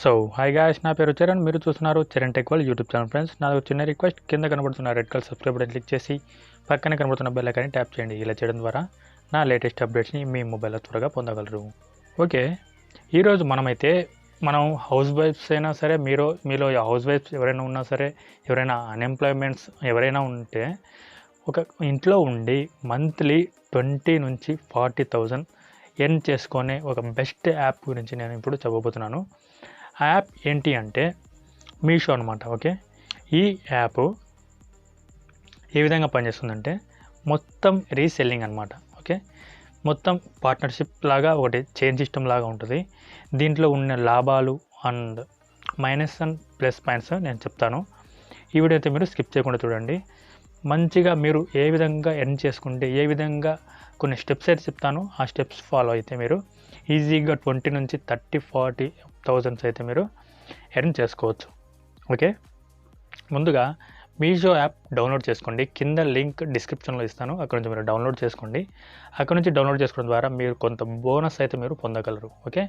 So hi guys, నా పేరు చరణ్. మీరు చూస్తున్నారు Charan tech world YouTube channel. Friends, నాది చిన్న రిక్వెస్ట్. కింద కనబడుతున్న red colour subscribe button click చేసి పక్కనే కనబడుతున్న బెల్ ఐకాన్ని ట్యాప్ చేయండి. ఇలా చేయడం ద్వారా నా లేటెస్ట్ అప్డేట్స్ని మీ మొబైల్లో త్వరగా పొందగలరు. ఓకే, ఈరోజు మనం హౌస్ వైఫ్స్ అయినా సరే, మీలో హౌస్ వైఫ్స్ ఎవరైనా ఉన్నా సరే, ఎవరైనా అన్ఎంప్లాయ్మెంట్స్ ఎవరైనా ఉంటే, ఒక ఇంట్లో ఉండి మంత్లీ 20 నుంచి 40,000 ఎర్న్ చేసుకునే ఒక బెస్ట్ యాప్ గురించి నేను ఇప్పుడు చెప్పబోతున్నాను. ఆ యాప్ ఏంటి అంటే మీషో అనమాట. ఓకే, ఈ యాప్ ఏ విధంగా పనిచేస్తుందంటే మొత్తం రీసెల్లింగ్ అనమాట. ఓకే, మొత్తం పార్ట్నర్షిప్ లాగా ఒకటి చైన్ సిస్టమ్ లాగా ఉంటుంది. దీంట్లో ఉన్న లాభాలు and minus and plus points నేను చెప్తాను. ఈ వీడియో అయితే మీరు స్కిప్ చేయకుండా చూడండి. మంచిగా మీరు ఏ విధంగా ఎర్న్ చేసుకుంటే, ఏ విధంగా కొన్ని స్టెప్స్ అయితే చెప్తాను. ఆ స్టెప్స్ ఫాలో అయితే మీరు ఈజీగా 20 నుంచి 30-40,000 అయితే మీరు ఎర్న్ చేసుకోవచ్చు. ఓకే, ముందుగా మీషో యాప్ డౌన్లోడ్ చేసుకోండి. కింద లింక్ డిస్క్రిప్షన్లో ఇస్తాను, అక్కడ నుంచి మీరు డౌన్లోడ్ చేసుకోండి. అక్కడ నుంచి డౌన్లోడ్ చేసుకోవడం ద్వారా మీరు కొంత బోనస్ అయితే మీరు పొందగలరు. ఓకే,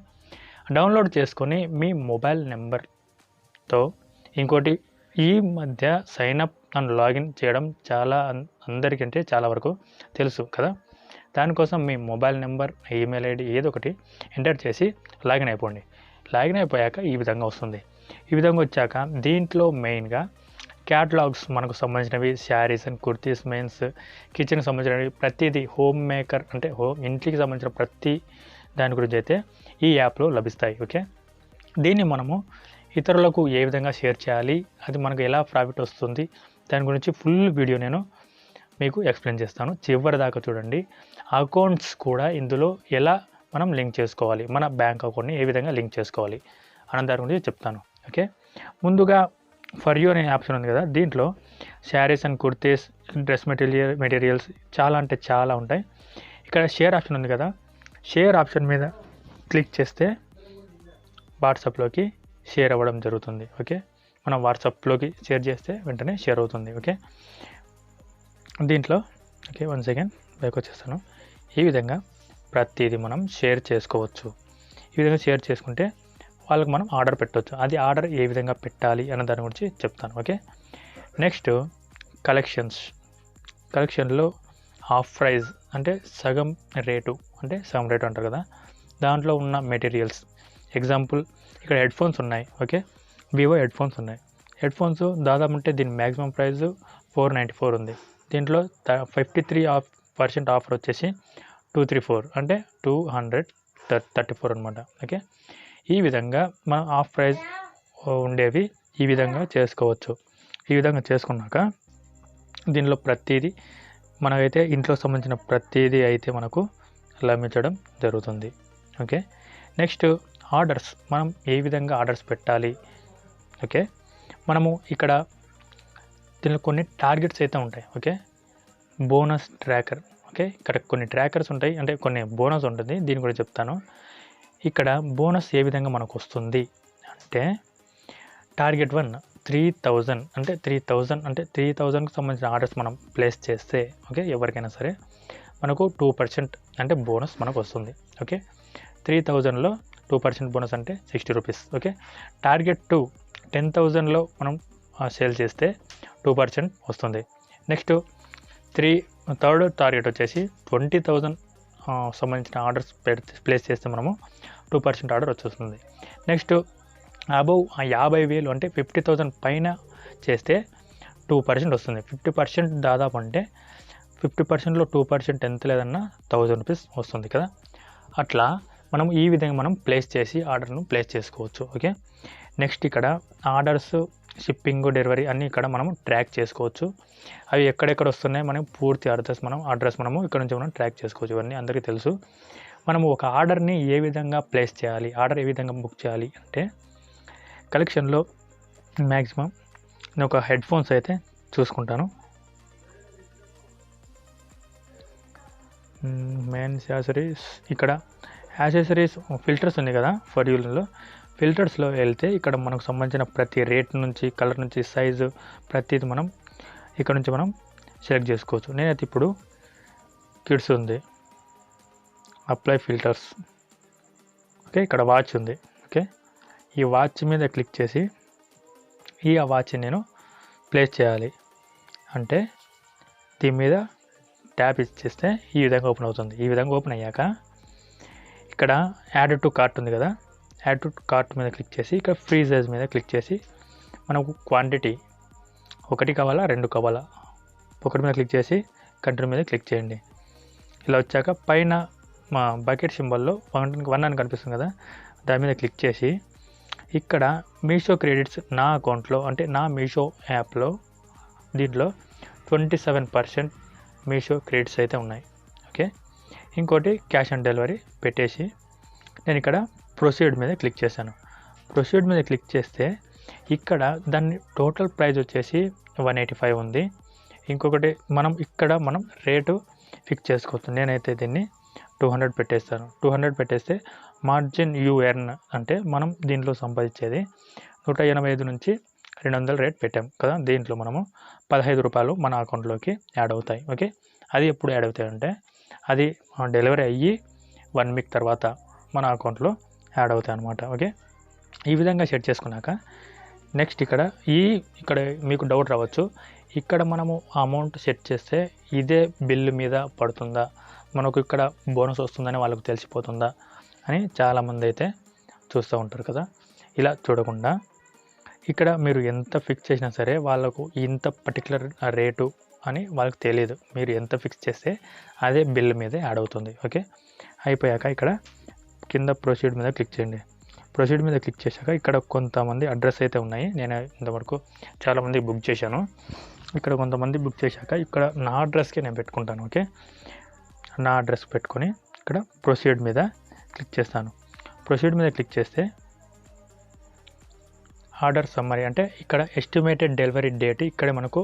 డౌన్లోడ్ చేసుకొని మీ మొబైల్ నెంబర్తో ఇంకోటి ఈ మధ్య సైన్అప్ అండ్ లాగిన్ చేయడం అందరికంటే చాలా వరకు తెలుసు కదా. దానికోసం మీ మొబైల్ నెంబర్, ఈమెయిల్ ఐడి ఏదో ఒకటి ఎంటర్ చేసి లాగిన్ అయిపోండి. లాగిన్ అయిపోయాక ఈ విధంగా వస్తుంది. ఈ విధంగా వచ్చాక దీంట్లో మెయిన్గా క్యాటలాగ్స్ మనకు సంబంధించినవి, శారీస్ అండ్ కుర్తీస్, మెన్స్, కిచెన్కి సంబంధించినవి, ప్రతిదీ హోమ్ మేకర్ అంటే ఇంటికి సంబంధించిన ప్రతి దాని గురించి అయితే ఈ యాప్లో లభిస్తాయి. ఓకే, దీన్ని మనము ఇతరులకు ఏ విధంగా షేర్ చేయాలి, అది మనకు ఎలా ప్రాఫిట్ వస్తుంది, దాని గురించి ఫుల్ వీడియో నేను మీకు ఎక్స్ప్లెయిన్ చేస్తాను. చివరి దాకా చూడండి. అకౌంట్స్ కూడా ఇందులో ఎలా మనం లింక్ చేసుకోవాలి, మన బ్యాంక్ అకౌంట్ని ఏ విధంగా లింక్ చేసుకోవాలి అన్న దాని గురించి చెప్తాను. ఓకే, ముందుగా ఫర్ యూ అనే ఆప్షన్ ఉంది కదా, దీంట్లో saris and kurtis, dress materials చాలా అంటే చాలా ఉంటాయి. ఇక్కడ షేర్ ఆప్షన్ ఉంది కదా, షేర్ ఆప్షన్ మీద క్లిక్ చేస్తే వాట్సాప్లోకి షేర్ అవ్వడం జరుగుతుంది. ఓకే, మనం వాట్సాప్లోకి షేర్ చేస్తే వెంటనే షేర్ అవుతుంది. ఓకే, దీంట్లో ఓకే 1 సెకండ్ బ్యాక్ వచ్చేస్తాను. ఈ విధంగా ప్రతిదీ మనం షేర్ చేసుకోవచ్చు. ఈ విధంగా షేర్ చేసుకుంటే వాళ్ళకి మనం ఆర్డర్ పెట్టవచ్చు. అది ఆర్డర్ ఏ విధంగా పెట్టాలి అన్న దాని గురించి చెప్తాను. ఓకే, నెక్స్ట్ కలెక్షన్లో హాఫ్ ప్రైజ్ అంటే సగం రేటు అంటారు కదా, దాంట్లో ఉన్న మెటీరియల్స్. ఎగ్జాంపుల్ ఇక్కడ హెడ్ ఫోన్స్ ఉన్నాయి. ఓకే, వివో హెడ్ ఫోన్స్ ఉన్నాయి. హెడ్ ఫోన్స్ దాదాపు అంటే దీని మ్యాక్సిమం ప్రైస్ 494 ఉంది. దీంట్లో 53% ఆఫర్ వచ్చేసి 234 అంటే 234 అనమాట. ఓకే, ఈ విధంగా మనం ఆఫ్ ప్రైస్ ఉండేవి ఈ విధంగా చేసుకోవచ్చు. ఈ విధంగా చేసుకున్నాక దీనిలో ప్రతిదీ మనకైతే ఇంట్లో సంబంధించిన ప్రతిదీ అయితే మనకు లభించడం జరుగుతుంది. ఓకే, నెక్స్ట్ ఆర్డర్స్, మనం ఏ విధంగా ఆర్డర్స్ పెట్టాలి. ఓకే, మనము ఇక్కడ దీనిలో కొన్ని టార్గెట్స్ అయితే ఉంటాయి. Okay, bonus tracker. ఓకే, ఇక్కడ కొన్ని ట్రాకర్స్ ఉంటాయి, అంటే కొన్ని బోనస్ ఉంటుంది. దీని గురించి చెప్తాను. ఇక్కడ బోనస్ ఏ విధంగా మనకు వస్తుంది అంటే టార్గెట్ 1 3,000 అంటే 3,000కి సంబంధించిన ఆర్డర్స్ మనం ప్లేస్ చేస్తే, ఓకే, ఎవరికైనా సరే మనకు 2% అంటే బోనస్ మనకు వస్తుంది. ఓకే, 3,000లో 2% బోనస్ అంటే 60 రూపీస్. ఓకే, టార్గెట్ 2 10,000లో మనం సేల్ చేస్తే 2% వస్తుంది. నెక్స్ట్ థర్డ్ టార్గెట్ వచ్చేసి 20,000 సంబంధించిన ఆర్డర్స్ ప్లేస్ చేస్తే మనము 2% ఆర్డర్ వచ్చేస్తుంది. నెక్స్ట్ అబౌవ్ 50,000 అంటే 50,000 పైన చేస్తే 2% వస్తుంది. 50% దాదాపు అంటే 50%లో 2% ఎంత లేదన్నా 1,000 రూపీస్ వస్తుంది కదా. అట్లా మనం ఈ విధంగా మనం ప్లేస్ చేసి ఆర్డర్ను ప్లేస్ చేసుకోవచ్చు. ఓకే, నెక్స్ట్ ఇక్కడ ఆర్డర్స్, షిప్పింగ్, డెలివరీ అన్నీ ఇక్కడ మనం ట్రాక్ చేసుకోవచ్చు. అవి ఎక్కడెక్కడ వస్తున్నాయి మనం పూర్తి అడ్రస్ మనము ఇక్కడ నుంచి మనం ట్రాక్ చేసుకోవచ్చు. ఇవన్నీ అందరికీ తెలుసు. మనము ఒక ఆర్డర్ని ఏ విధంగా ప్లేస్ చేయాలి, ఆర్డర్ ఏ విధంగా బుక్ చేయాలి అంటే కలెక్షన్లో మ్యాక్సిమం నేను ఒక హెడ్ ఫోన్స్ అయితే చూసుకుంటాను. మెయిన్స్ యాక్సెసరీస్, ఇక్కడ యాక్సెసరీస్ ఫిల్టర్స్ ఉంది కదా, ఫర్ యూలో ఫిల్టర్స్లో వెళ్తే ఇక్కడ మనకు సంబంధించిన ప్రతి రేట్ నుంచి, కలర్ నుంచి, సైజు ప్రతిది మనం ఇక్కడ నుంచి మనం సెలెక్ట్ చేసుకోవచ్చు. నేనైతే ఇప్పుడు కిడ్స్ ఉంది, అప్లై ఫిల్టర్స్. ఓకే, ఇక్కడ వాచ్ ఉంది. ఓకే, ఈ వాచ్ మీద క్లిక్ చేసి ఈ వాచ్ నేను ప్లేస్ చేయాలి. అంటే దీని మీద ట్యాప్ ఇచ్చేస్తే ఈ విధంగా ఓపెన్ అవుతుంది. ఈ విధంగా ఓపెన్ అయ్యాక ఇక్కడ యాడ్ టు కార్ట్ ఉంది కదా, యాడ్ టు కార్ట్ మీద క్లిక్ చేసి ఇక్కడ ఫ్రీ సైజ్ మీద క్లిక్ చేసి మనకు క్వాంటిటీ 1 కావాలా 2 కావాలా, 1 మీద క్లిక్ చేసి కంటిన్యూ మీద క్లిక్ చేయండి. ఇలా వచ్చాక పైన మా బకెట్ సింబల్లో 1 అని కనిపిస్తుంది కదా, దాని మీద క్లిక్ చేసి ఇక్కడ మీషో క్రెడిట్స్ నా అకౌంట్లో అంటే నా మీషో యాప్లో దీంట్లో 27% మీషో క్రెడిట్స్ అయితే ఉన్నాయి. ఓకే, ఇంకోటి క్యాష్ ఆన్ డెలివరీ పెట్టేసి నేను ఇక్కడ ప్రొసీడ్ మీద క్లిక్ చేశాను. ప్రొసీడ్ మీద క్లిక్ చేస్తే ఇక్కడ దాన్ని టోటల్ ప్రైస్ వచ్చేసి 185 ఉంది. ఇంకొకటి మనం రేటు ఫిక్స్ చేసుకోవచ్చు. నేనైతే దీన్ని 200 పెట్టేస్తాను. 200 పెట్టేస్తే మార్జిన్ యూ ఎర్న్ అంటే మనం దీంట్లో సంపాదించేది 185 నుంచి 200 రేట్ పెట్టాం కదా, దీంట్లో మనము 15 రూపాయలు మన అకౌంట్లోకి యాడ్ అవుతాయి. ఓకే, అది ఎప్పుడు యాడ్ అవుతాయి అంటే అది డెలివరీ అయ్యి 1 వీక్ తర్వాత మన అకౌంట్లో యాడ్ అవుతాయి అన్నమాట. ఓకే, ఈ విధంగా సెట్ చేసుకున్నాక నెక్స్ట్ ఇక్కడ మీకు డౌట్ రావచ్చు, ఇక్కడ మనము అమౌంట్ సెట్ చేస్తే ఇదే బిల్లు మీద పడుతుందా, మనకు ఇక్కడ బోనస్ వస్తుందని వాళ్ళకు తెలిసిపోతుందా అని చాలామంది అయితే చూస్తూ ఉంటారు కదా. ఇలా చూడకుండా ఇక్కడ మీరు ఎంత ఫిక్స్ చేసినా సరే వాళ్ళకు ఇంత పర్టికులర్ రేటు అని వాళ్ళకి తెలియదు. మీరు ఎంత ఫిక్స్ చేస్తే అదే బిల్ మీదే యాడ్ అవుతుంది. ఓకే, అయిపోయాక ఇక్కడ కింద ప్రొసీడ్ మీద క్లిక్ చేయండి. ప్రొసీడ్ మీద క్లిక్ చేశాక ఇక్కడ కొంతమంది అడ్రస్ అయితే ఉన్నాయి. నేను ఇంతవరకు చాలామంది బుక్ చేశాను. ఇక్కడ కొంతమంది బుక్ చేశాక ఇక్కడ నా అడ్రస్కి నేను పెట్టుకుంటాను. ఓకే, నా అడ్రస్ పెట్టుకొని ఇక్కడ ప్రొసీడ్ మీద క్లిక్ చేస్తాను. ప్రొసీడ్ మీద క్లిక్ చేస్తే ఆర్డర్ సమ్మరీ అంటే ఇక్కడ ఎస్టిమేటెడ్ డెలివరీ డేట్ ఇక్కడ మనకు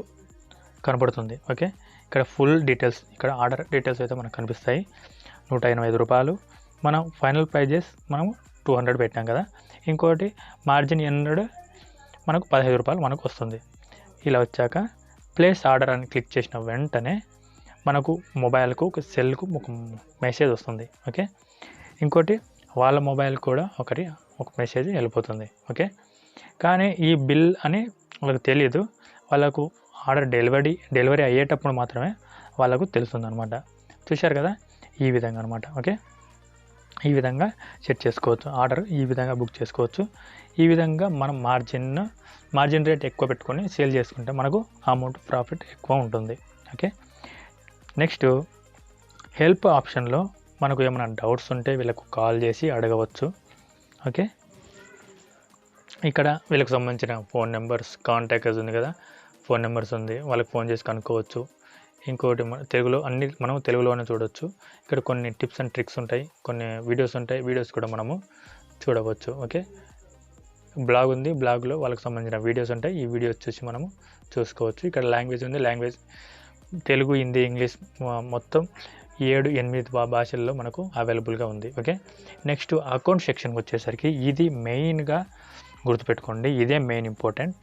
కనపడుతుంది. ఓకే, ఇక్కడ ఫుల్ డీటెయిల్స్, ఇక్కడ ఆర్డర్ డీటెయిల్స్ అయితే మనకు కనిపిస్తాయి. 185 రూపాయలు, మనం ఫైనల్ ప్రైజెస్ మనం 200 పెట్టాం కదా, ఇంకోటి మార్జిన్ 100 మనకు 15 రూపాయలు మనకు వస్తుంది. ఇలా వచ్చాక ప్లేస్ ఆర్డర్ అని క్లిక్ చేసిన వెంటనే మనకు మొబైల్కు ఒక సెల్కు ఒక మెసేజ్ వస్తుంది. ఓకే, ఇంకోటి వాళ్ళ మొబైల్ కూడా ఒక మెసేజ్ వెళ్ళిపోతుంది. ఓకే, కానీ ఈ బిల్ అని వాళ్ళకి తెలియదు. వాళ్ళకు ఆర్డర్ డెలివరీ అయ్యేటప్పుడు మాత్రమే వాళ్ళకు తెలుస్తుంది అనమాట. చూశారు కదా, ఈ విధంగా అనమాట. ఓకే, ఈ విధంగా సెట్ చేసుకోవచ్చు, ఆర్డర్ ఈ విధంగా బుక్ చేసుకోవచ్చు. ఈ విధంగా మనం మార్జిన్ రేట్ ఎక్కువ పెట్టుకొని సేల్ చేసుకుంటే మనకు అమౌంట్ ప్రాఫిట్ ఎక్కువ ఉంటుంది. ఓకే, నెక్స్ట్ హెల్ప్ ఆప్షన్లో మనకు ఏమైనా డౌట్స్ ఉంటే వీళ్ళకు కాల్ చేసి అడగవచ్చు. ఓకే, ఇక్కడ వీళ్ళకి సంబంధించిన ఫోన్ నెంబర్స్ కాంటాక్ట్స్ ఉంది కదా, ఫోన్ నెంబర్స్ ఉంది, వాళ్ళకి ఫోన్ చేసి కనుక్కోవచ్చు. ఇంకోటి తెలుగులో అన్ని మనం తెలుగులోనే చూడవచ్చు. ఇక్కడ కొన్ని టిప్స్ అండ్ ట్రిక్స్ ఉంటాయి, కొన్ని వీడియోస్ ఉంటాయి, వీడియోస్ కూడా మనము చూడవచ్చు. ఓకే, బ్లాగ్ ఉంది, బ్లాగ్లో వాళ్ళకి సంబంధించిన వీడియోస్ ఉంటాయి, ఈ వీడియోస్ చూసి మనము చూసుకోవచ్చు. ఇక్కడ లాంగ్వేజ్ ఉంది, లాంగ్వేజ్ తెలుగు, హిందీ, ఇంగ్లీష్ మొత్తం 7-8 భాషల్లో మనకు అవైలబుల్గా ఉంది. ఓకే, నెక్స్ట్ అకౌంట్ సెక్షన్కి వచ్చేసరికి ఇది మెయిన్గా గుర్తుపెట్టుకోండి, ఇదే మెయిన్ ఇంపార్టెంట్.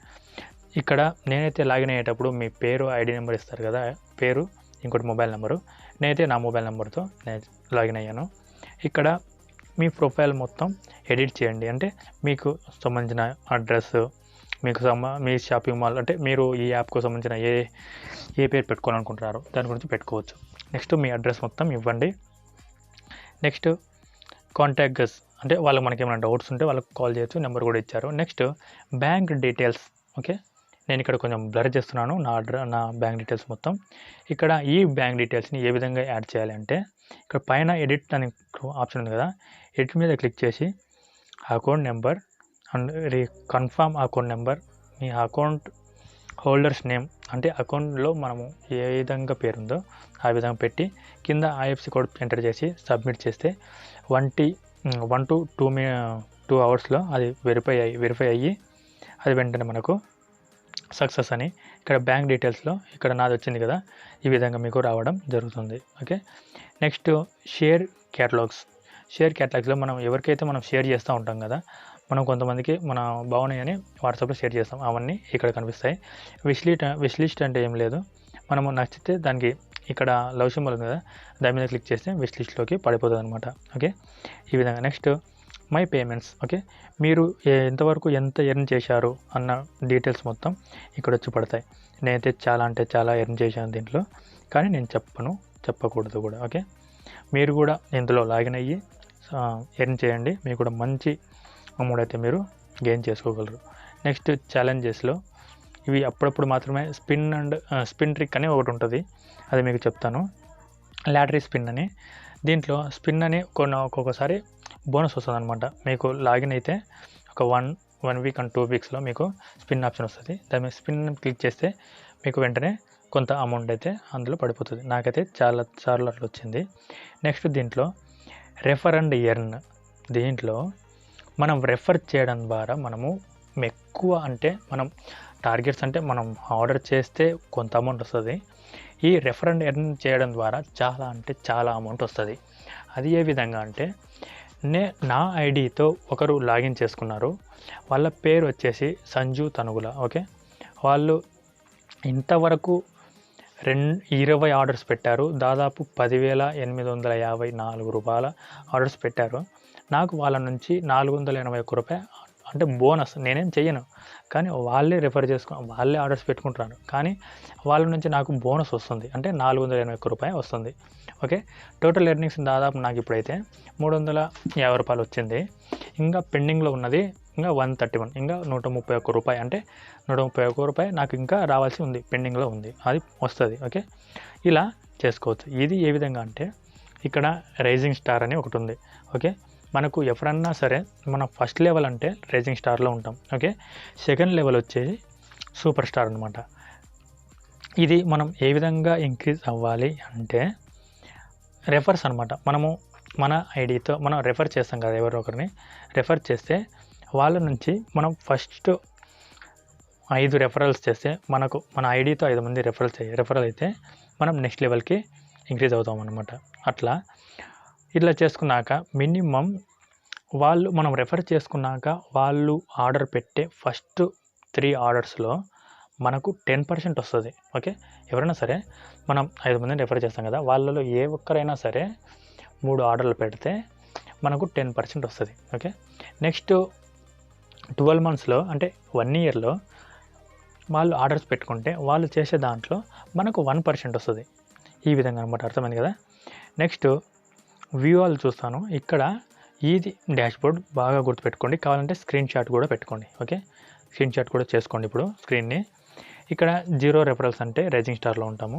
ఇక్కడ నేనైతే లాగిన్ అయ్యేటప్పుడు మీ పేరు ఐడి నెంబర్ ఇస్తారు కదా, పేరు ఇంకోటి మొబైల్ నెంబరు, నేనైతే నా మొబైల్ నెంబర్తో నేను లాగిన్ అయ్యాను. ఇక్కడ మీ ప్రొఫైల్ మొత్తం ఎడిట్ చేయండి. అంటే మీకు సంబంధించిన అడ్రస్, మీ షాపింగ్ మాల్ అంటే మీరు ఈ యాప్కు సంబంధించిన ఏ పేరు పెట్టుకోవాలనుకుంటున్నారో దాని గురించి పెట్టుకోవచ్చు. నెక్స్ట్ మీ అడ్రస్ మొత్తం ఇవ్వండి. నెక్స్ట్ కాంటాక్ట్స్ అంటే వాళ్ళకి మనకి ఏమైనా డౌట్స్ ఉంటే వాళ్ళకి కాల్ చేయొచ్చు, నెంబర్ కూడా ఇచ్చారు. Next bank details. ఓకే, నేను ఇక్కడ కొంచెం బ్లర్ చేస్తున్నాను నా బ్యాంక్ డీటెయిల్స్ మొత్తం. ఇక్కడ ఈ బ్యాంక్ డీటెయిల్స్ని ఏ విధంగా యాడ్ చేయాలి అంటే ఇక్కడ పైన ఎడిట్ అనే ఆప్షన్ ఉంది కదా, ఎడిట్ మీద క్లిక్ చేసి account number and confirm account number, me account holders name అంటే అకౌంట్లో మనము ఏ విధంగా పేరుందో ఆ విధంగా పెట్టి కింద ఐఎఫ్సి కోడ్ ఎంటర్ చేసి సబ్మిట్ చేస్తే 1 to 2 అవర్స్లో అది వెరిఫై అయ్యి అది వెంటనే మనకు సక్సెస్ అని ఇక్కడ బ్యాంక్ డీటెయిల్స్లో ఇక్కడ నాది వచ్చింది కదా, ఈ విధంగా మీకు రావడం జరుగుతుంది. ఓకే, నెక్స్ట్ షేర్ క్యాటలాగ్స్లో మనం ఎవరికైతే మనం షేర్ చేస్తూ ఉంటాం కదా, మనం కొంతమందికి మన బాగున్నాయని వాట్సాప్లో షేర్ చేస్తాం, అవన్నీ ఇక్కడ కనిపిస్తాయి. విష్ లిస్ట్ అంటే ఏం లేదు, మనము నచ్చితే దానికి ఇక్కడ లవ్ సింబల్ ఉంది కదా, దాని మీద క్లిక్ చేస్తే విష్ లిస్ట్లోకి పడిపోతుంది అనమాట. ఓకే, ఈ విధంగా నెక్స్ట్ మై పేమెంట్స్. ఓకే, మీరు ఎంతవరకు ఎంత ఎర్న్ చేశారు అన్న డీటెయిల్స్ మొత్తం ఇక్కడ వచ్చి పడతాయి. నేనైతే చాలా అంటే చాలా ఎర్న్ చేశాను దీంట్లో, కానీ నేను చెప్పకూడదు కూడా. ఓకే, మీరు కూడా ఇందులో లాగిన్ అయ్యి ఎర్న్ చేయండి, మీకు కూడా మంచి అమౌంట్ అయితే మీరు గెయిన్ చేసుకోగలరు. నెక్స్ట్ ఛాలెంజెస్లో ఇవి అప్పుడప్పుడు మాత్రమే స్పిన్ ట్రిక్ అని ఒకటి ఉంటుంది, అది మీకు చెప్తాను. లాటరీ స్పిన్ అని, దీంట్లో స్పిన్ అని ఒక్కొక్కసారి బోనస్ వస్తుంది అనమాట. మీకు లాగిన్ అయితే ఒక వన్ వీక్ అండ్ 2 వీక్స్లో మీకు స్పిన్ ఆప్షన్ వస్తుంది. దాని మీద స్పిన్ క్లిక్ చేస్తే మీకు వెంటనే కొంత అమౌంట్ అయితే అందులో పడిపోతుంది. నాకైతే చాలా సార్లు అట్లా వచ్చింది. నెక్స్ట్ దీంట్లో రెఫర్ అండ్ ఎర్న్. దీంట్లో మనం రెఫర్ చేయడం ద్వారా మనము ఎక్కువ, అంటే మనం టార్గెట్స్ అంటే మనం ఆర్డర్ చేస్తే కొంత అమౌంట్ వస్తుంది. ఈ రెఫర్ అండ్ ఎర్న్ చేయడం ద్వారా చాలా అంటే చాలా అమౌంట్ వస్తుంది. అది ఏ విధంగా అంటే, నా ఐడితో ఒకరు లాగిన్ చేసుకున్నారు, వాళ్ళ పేరు వచ్చేసి సంజు తనుగుల. ఓకే, వాళ్ళు ఇంతవరకు 20 ఆర్డర్స్ పెట్టారు, దాదాపు 10,854 రూపాయల ఆర్డర్స్ పెట్టారు. నాకు వాళ్ళ నుంచి 481 రూపాయలు అంటే బోనస్. నేనేం చెయ్యను, కానీ వాళ్ళే వాళ్ళే ఆర్డర్స్ పెట్టుకుంటున్నారు, కానీ వాళ్ళ నుంచి నాకు బోనస్ వస్తుంది, అంటే 481 రూపాయలు వస్తుంది. ఓకే, టోటల్ ఎర్నింగ్స్ దాదాపు నాకు ఇప్పుడైతే 350 రూపాయలు వచ్చింది. ఇంకా పెండింగ్లో ఉన్నది ఇంకా 131, ఇంకా 131 రూపాయి, అంటే 131 రూపాయి నాకు ఇంకా రావాల్సి ఉంది, పెండింగ్లో ఉంది, అది వస్తుంది. ఓకే, ఇలా చేసుకోవచ్చు. ఇది ఏ విధంగా అంటే, ఇక్కడ రైజింగ్ స్టార్ అని ఒకటి ఉంది. ఓకే, మనకు ఎప్పుడన్నా సరే మనం ఫస్ట్ లెవెల్ అంటే రైజింగ్ స్టార్లో ఉంటాం. ఓకే, సెకండ్ లెవెల్ వచ్చేసి సూపర్ స్టార్ అనమాట. ఇది మనం ఏ విధంగా ఇంక్రీజ్ అవ్వాలి అంటే, రెఫర్స్ అనమాట. మనము మన ఐడితో మనం రెఫర్ చేస్తాం కదా, ఎవరో ఒకరిని రెఫర్ చేస్తే వాళ్ళ నుంచి మనం ఫస్ట్ 5 రెఫరల్స్ చేస్తే మనకు మన ఐడితో 5 మంది రెఫరల్ అయితే మనం నెక్స్ట్ లెవెల్కి ఇంక్రీజ్ అవుతాం అనమాట. ఇట్లా చేసుకున్నాక మినిమం మనం రెఫర్ చేసుకున్నాక వాళ్ళు ఆర్డర్ పెట్టే ఫస్ట్ 3 ఆర్డర్స్లో మనకు 10% వస్తుంది. ఓకే, ఎవరైనా సరే మనం 5 మందిని రెఫర్ చేస్తాం కదా, వాళ్ళలో ఏ ఒక్కరైనా సరే 3 ఆర్డర్లు పెడితే మనకు 10% వస్తుంది. ఓకే, నెక్స్ట్ 12 మంత్స్లో అంటే 1 ఇయర్లో వాళ్ళు ఆర్డర్స్ పెట్టుకుంటే వాళ్ళు చేసే దాంట్లో మనకు 1% వస్తుంది. ఈ విధంగా అనమాట, అర్థమైంది కదా. నెక్స్ట్ వ్యూ ఆల్ చూస్తాను. ఇక్కడ ఇది డాష్బోర్డ్ బాగా గుర్తుపెట్టుకోండి, కావాలంటే స్క్రీన్ షాట్ కూడా పెట్టుకోండి. ఓకే, స్క్రీన్ షాట్ కూడా చేసుకోండి ఇప్పుడు స్క్రీన్ని. ఇక్కడ 0 రెఫరల్స్ అంటే రైజింగ్ స్టార్లో ఉంటాము.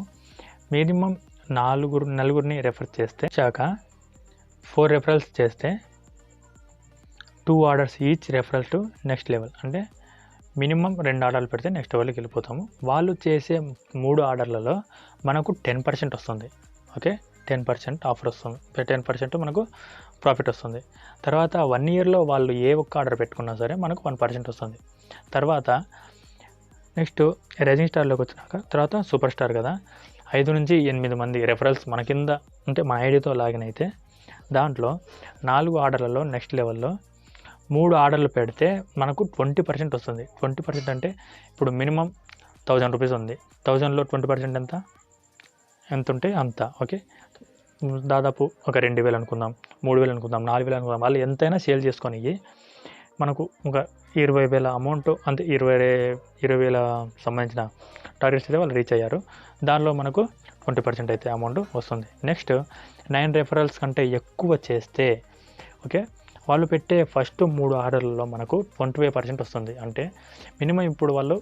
మినిమం నలుగురిని రెఫర్ చేస్తే చాక 4 రెఫరల్స్ చేస్తే 2 orders each referral to next level, అంటే మినిమం 2 ఆర్డర్లు పెడితే నెక్స్ట్ లెవెల్కి వెళ్ళిపోతాము. వాళ్ళు చేసే 3 ఆర్డర్లలో మనకు 10% వస్తుంది. ఓకే, 10% ఆఫర్ వస్తుంది, 10% మనకు ప్రాఫిట్ వస్తుంది. తర్వాత 1 ఇయర్లో వాళ్ళు ఏ ఒక్క ఆర్డర్ పెట్టుకున్నా సరే మనకు 1% వస్తుంది. తర్వాత నెక్స్ట్ రైజింగ్ స్టార్లోకి వచ్చినాక తర్వాత సూపర్ స్టార్ కదా, 5 నుంచి 8 మంది రెఫరల్స్ మన కింద అంటే మన ఐడితో లాగిన్ అయితే దాంట్లో 4 ఆర్డర్లలో నెక్స్ట్ లెవెల్లో 3 ఆర్డర్లు పెడితే మనకు 20% వస్తుంది. 20% అంటే ఇప్పుడు మినిమం 1000 రూపీస్ ఉంది, 1000లో 20% ఎంత ఉంటే అంత. ఓకే, దాదాపు ఒక 2000 అనుకుందాం, 3000 అనుకుందాం, 4000 అనుకుందాం, వాళ్ళు ఎంతైనా సేల్ చేసుకొని మనకు ఒక 20,000 అమౌంట్, అంతే 20,000 సంబంధించిన టార్గెట్స్ అయితే వాళ్ళు రీచ్ అయ్యారు. దానిలో మనకు 20% అయితే అమౌంట్ వస్తుంది. నెక్స్ట్ 9 రెఫరల్స్ కంటే ఎక్కువ చేస్తే ఓకే, వాళ్ళు పెట్టే ఫస్ట్ 3 ఆర్డర్లలో మనకు 25% వస్తుంది. అంటే మినిమం ఇప్పుడు వాళ్ళు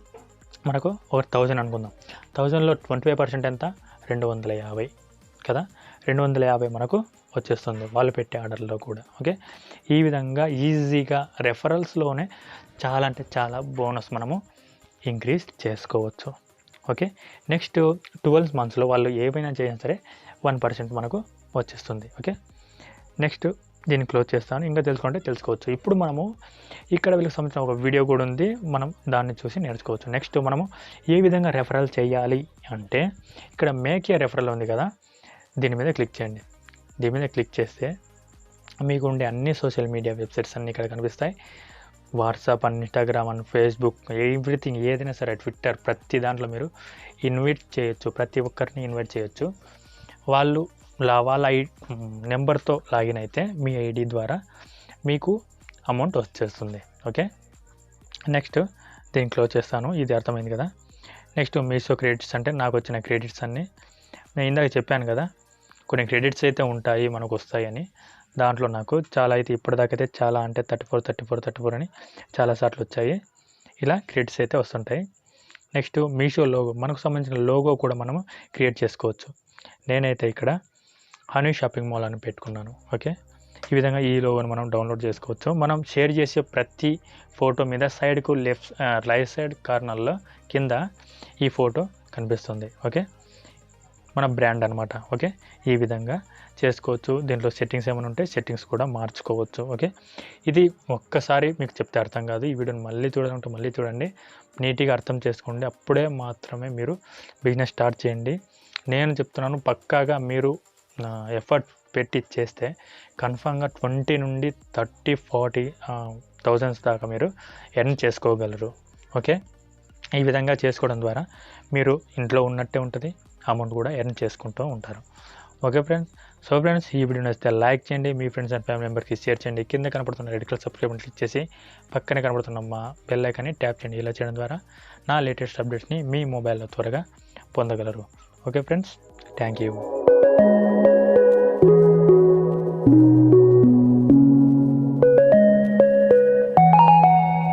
మనకు ఒక 1000 అనుకుందాం, 1000లో 25% ఎంత, 250 కదా, 250 మనకు వచ్చేస్తుంది వాళ్ళు పెట్టే ఆర్డర్లో కూడా. ఓకే, ఈ విధంగా ఈజీగా రెఫరల్స్లోనే చాలా అంటే చాలా బోనస్ మనము ఇంక్రీజ్ చేసుకోవచ్చు. ఓకే, నెక్స్ట్ 12 మంత్స్లో వాళ్ళు ఏమైనా చేసినా సరే 1% మనకు వచ్చేస్తుంది. ఓకే, నెక్స్ట్ దీన్ని క్లోజ్ చేస్తాను, ఇంకా తెలుసుకోవచ్చు. ఇప్పుడు మనము ఇక్కడ వీళ్ళకి సంబంధించిన ఒక వీడియో కూడా ఉంది, మనం దాన్ని చూసి నేర్చుకోవచ్చు. నెక్స్ట్ మనము ఏ విధంగా రెఫరల్ చేయాలి అంటే, ఇక్కడ మేక్ ఏ రెఫరల్ ఉంది కదా, దీని మీద క్లిక్ చేయండి. దీని మీద క్లిక్ చేస్తే మీకు ఉండే అన్ని సోషల్ మీడియా వెబ్సైట్స్ అన్నీ ఇక్కడ కనిపిస్తాయి. WhatsApp and Instagram and Facebook, everything, ఏదైనా సరే, ట్విట్టర్, ప్రతి దాంట్లో మీరు ఇన్వైట్ చేయొచ్చు, ప్రతి ఒక్కరిని ఇన్వైట్ చేయొచ్చు. వాళ్ళ నెంబర్తో లాగిన్ అయితే మీ ఐడి ద్వారా మీకు అమౌంట్ వచ్చేస్తుంది. ఓకే, నెక్స్ట్ దీన్ని క్లోజ్ చేస్తాను. ఇది అర్థమైంది కదా. నెక్స్ట్ మీషో క్రెడిట్స్ అంటే నాకు వచ్చిన క్రెడిట్స్ అన్నీ నేను ఇందాక చెప్పాను కదా, కొన్ని క్రెడిట్స్ అయితే ఉంటాయి మనకు వస్తాయని. దాంట్లో నాకు చాలా అయితే ఇప్పటిదాకైతే చాలా అంటే 34 అని చాలాసార్లు వచ్చాయి. ఇలా క్రెడిట్స్ అయితే వస్తుంటాయి. నెక్స్ట్ మీషో లోగో, మనకు సంబంధించిన లోగో కూడా మనము క్రియేట్ చేసుకోవచ్చు. నేనైతే ఇక్కడ హనీ షాపింగ్ మాల్ అని పెట్టుకున్నాను. ఓకే, ఈ విధంగా ఈ లోగోని మనం డౌన్లోడ్ చేసుకోవచ్చు. మనం షేర్ చేసే ప్రతి ఫోటో మీద సైడ్కు రైట్ సైడ్ కార్నర్లో కింద ఈ ఫోటో కనిపిస్తుంది. ఓకే, మన బ్రాండ్ అనమాట. ఓకే, ఈ విధంగా చేసుకోవచ్చు. దీంట్లో సెట్టింగ్స్ ఏమైనా ఉంటే సెట్టింగ్స్ కూడా మార్చుకోవచ్చు. ఓకే, ఇది ఒక్కసారి మీకు చెప్తే అర్థం కాదు. ఈ వీడియోని మళ్ళీ చూడాలంటే మళ్ళీ చూడండి, నీట్గా అర్థం చేసుకోండి. అప్పుడే మాత్రమే మీరు బిజినెస్ స్టార్ట్ చేయండి. నేను చెప్తున్నాను, పక్కాగా మీరు ఎఫర్ట్ పెట్టి చేస్తే కన్ఫామ్గా 20 నుండి 30-40 థౌజండ్స్ దాకా మీరు ఎర్న్ చేసుకోగలరు. ఓకే, ఈ విధంగా చేసుకోవడం ద్వారా మీరు ఇంట్లో ఉన్నట్టే ఉంటుంది, అమౌంట్ కూడా ఎర్న్ చేసుకుంటూ ఉంటారు. ఓకే ఫ్రెండ్స్, సో ఫ్రెండ్స్ ఈ వీడియో నచ్చితే లైక్ చేయండి, మీ ఫ్రెండ్స్ అండ్ ఫ్యామిలీ మెంబర్కి షేర్ చేయండి. కింద కనపడుతున్న రెడ్ కలర్ సబ్స్క్రైబ్ క్లిక్ చేసి పక్కనే కనపడుతున్న మా బెల్ ఐకాన్ని ట్యాప్ చేయండి. ఇలా చేయడం ద్వారా నా లేటెస్ట్ అప్డేట్స్ని మీ మొబైల్లో త్వరగా పొందగలరు. Okay friends, thank you.